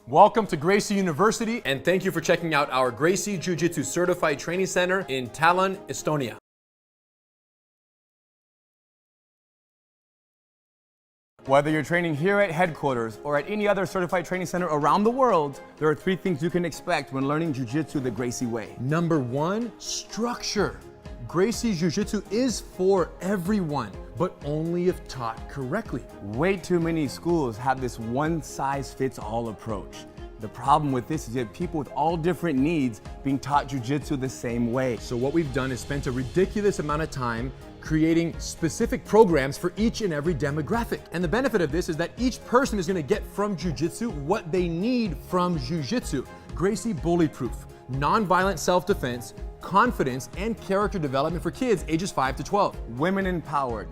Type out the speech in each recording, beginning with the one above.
Welcome to Gracie University, and thank you for checking out our Gracie Jiu-Jitsu Certified Training Center in Tallinn, Estonia. Whether you're training here at headquarters or at any other certified training center around the world, there are 3 things you can expect when learning Jiu-Jitsu the Gracie way. Number 1, structure. Gracie Jiu-Jitsu is for everyone, but only if taught correctly. Way too many schools have this one-size-fits-all approach. The problem with this is you have people with all different needs being taught Jiu-Jitsu the same way. So what we've done is spent a ridiculous amount of time creating specific programs for each and every demographic. And the benefit of this is that each person is going to get from Jiu-Jitsu what they need from Jiu-Jitsu. Gracie Bully-Proof, non-violent self-defense, confidence, and character development for kids ages 5 to 12. Women empowered.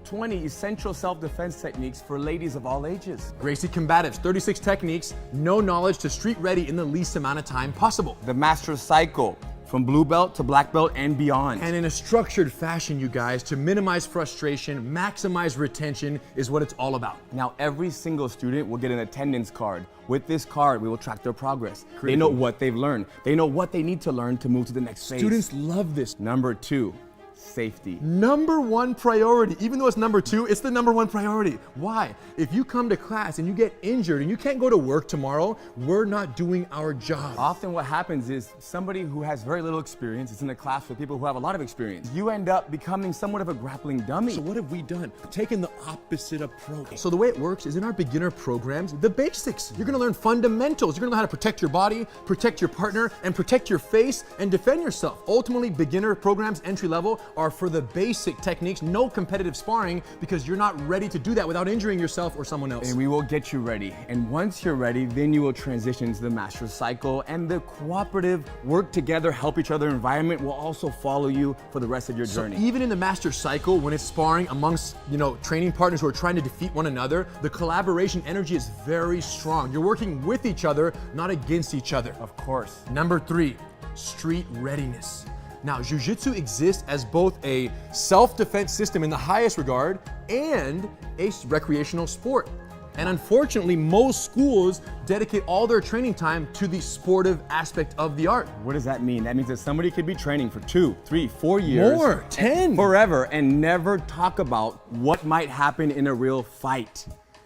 20 essential self-defense techniques for ladies of all ages. Gracie Combatives, 36 techniques, no knowledge to street ready in the least amount of time possible. The Master Cycle, from blue belt to black belt and beyond. And in a structured fashion, you guys, to minimize frustration, maximize retention is what it's all about. Now, every single student will get an attendance card. With this card, we will track their progress. Critical. They know what they've learned. They know what they need to learn to move to the next phase. Students love this. Number 2, safety. Number 1 priority. Even though it's number 2, it's the number 1 priority. Why? If you come to class and you get injured and you can't go to work tomorrow, we're not doing our job. Often what happens is somebody who has very little experience is in a class with people who have a lot of experience. You end up becoming somewhat of a grappling dummy. So what have we done? Taken the opposite approach. So the way it works is in our beginner programs, the basics. You're gonna learn fundamentals. You're gonna learn how to protect your body, protect your partner, and protect your face, and defend yourself. Ultimately, beginner programs, entry level, are for the basic techniques, no competitive sparring, because you're not ready to do that without injuring yourself or someone else. And we will get you ready. And once you're ready, then you will transition to the Master Cycle, and the cooperative, work together, help each other environment will also follow you for the rest of your journey. So even in the Master Cycle, when it's sparring amongst, training partners who are trying to defeat one another, the collaboration energy is very strong. You're working with each other, not against each other. Of course. Number 3, street readiness. Now, Jiu-Jitsu exists as both a self-defense system in the highest regard and a recreational sport. And unfortunately, most schools dedicate all their training time to the sportive aspect of the art. What does that mean? That means that somebody could be training for 2, 3, 4 years. More, 10. Forever, and never talk about what might happen in a real fight.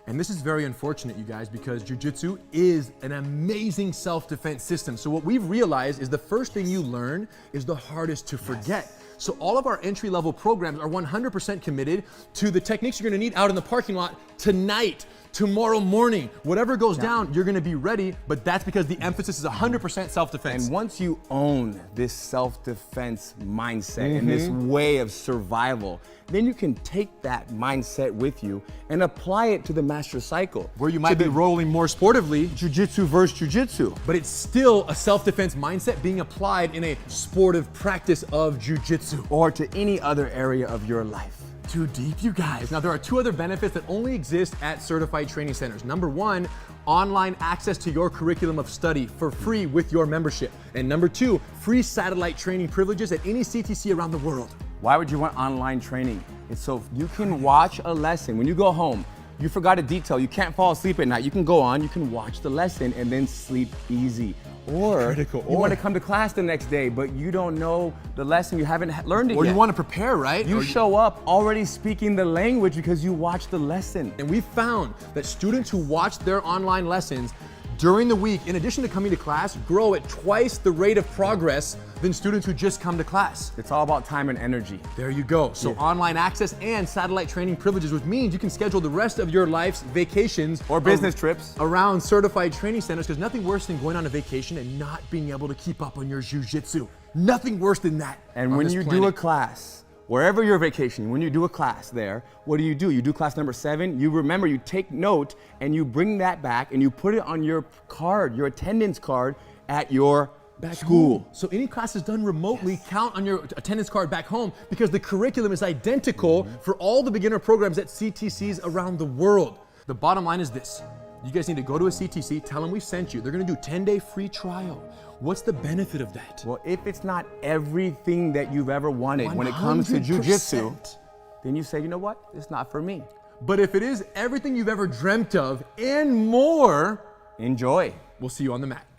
And this is very unfortunate, you guys, because Jiu-Jitsu is an amazing self-defense system. So what we've realized is the first thing you learn is the hardest to forget. Yes. So all of our entry-level programs are 100% committed to the techniques you're gonna need out in the parking lot tonight, tomorrow morning. Whatever goes down, you're gonna be ready, but that's because the emphasis is 100% self-defense. And once you own this self-defense mindset and this way of survival, then you can take that mindset with you and apply it to the Master Cycle. Where you might be rolling more sportively. Jiu-Jitsu versus Jiu-Jitsu. But it's still a self-defense mindset being applied in a sportive practice of Jiu-Jitsu. Or to any other area of your life. Too deep, you guys. Now, there are 2 other benefits that only exist at certified training centers. Number 1, online access to your curriculum of study for free with your membership. And number 2, free satellite training privileges at any CTC around the world. Why would you want online training? It's so you can watch a lesson. When you go home, you forgot a detail, you can't fall asleep at night, you can go on, you can watch the lesson and then sleep easy. Or you want to come to class the next day, but you don't know the lesson, you haven't learned it yet. Or you want to prepare, right? You show up already speaking the language because you watched the lesson. And we found that students who watch their online lessons during the week, in addition to coming to class, grow at twice the rate of progress than students who just come to class. It's all about time and energy. There you go. So online access and satellite training privileges, which means you can schedule the rest of your life's vacations or business trips around certified training centers, because nothing worse than going on a vacation and not being able to keep up on your jiu-jitsu. Nothing worse than that. And when you do a class, wherever you're vacationing, when you do a class there, what do? You do class number 7, you remember, you take note, and you bring that back and you put it on your card, your attendance card at your school. Home. So any classes done remotely count on your attendance card back home, because the curriculum is identical for all the beginner programs at CTCs around the world. The bottom line is this. You guys need to go to a CTC, tell them we sent you. They're gonna do 10-day free trial. What's the benefit of that? Well, if it's not everything that you've ever wanted when it comes to jiu-jitsu, then you say, you know what, it's not for me. But if it is everything you've ever dreamt of and more, Enjoy. We'll see you on the mat.